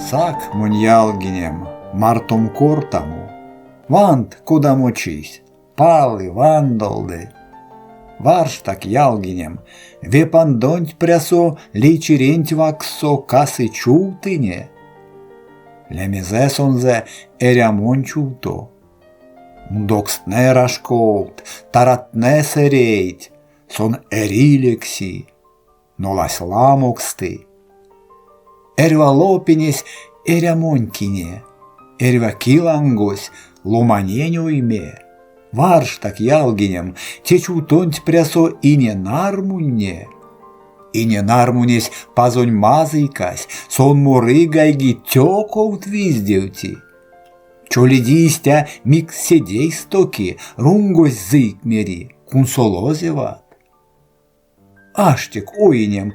Сак моньялгинем, мартом кортаму, вант куда мочись, палы вандолды. Варш так ялгинем, вепандонть прясо, личеренть ваксо, касы чултыне. Лемезе сонзе эрямон чулто. Мудокстне рашколт, таратне серейт, сон эрилекси, нолась ламоксты. Эрвалопинес эрямонькине, эрвакилангось ломаненюйме. Варш так ялгинем, течутонть прясо и не нармунне. И не нармунесь пазонь мазыкась, сон муры гайги тёков твиздевти. Чолидистя мик седей стоки, рунгось зык мери, кунсолозеват. Аштек оинем,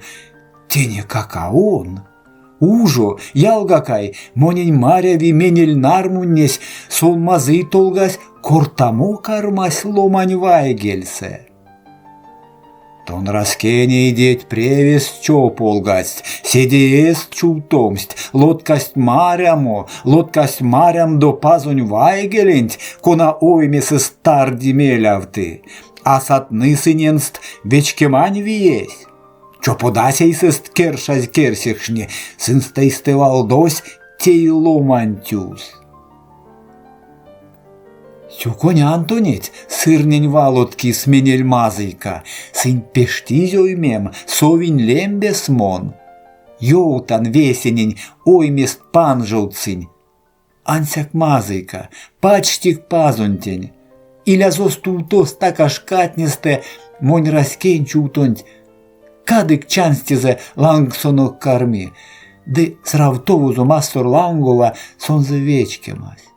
тене какаон. Ужо, ялгакай, монень маряви менель нармуннесь, сон мазы толгась, кортамо кармась ломань вайгельсе. Тон раскене идеть превес чо полгасть, седеест чултомсть, лодкасть марямо, лодкасть марям до пазонь вайгеленть, кона оймесе старди мелявты, а сатны сыненст вечкемань виесь. Чо подасейсест кершась керсехшне, сынстейсте валдось тей ломантюс. Сюконя Антонец, сырнень валотки сменель мазыка, сын пештизоймем, совень лембесмон. Йоутан весенень, оймест панжоуцинь. Ансяк мазыка, пачтик пазунтень. Иля зостултос такаш катнесте, монь раскень чултонть. Кадык чанстезе лангсонок карми, де сравтовузу мастор лангова сонзе вечкемась.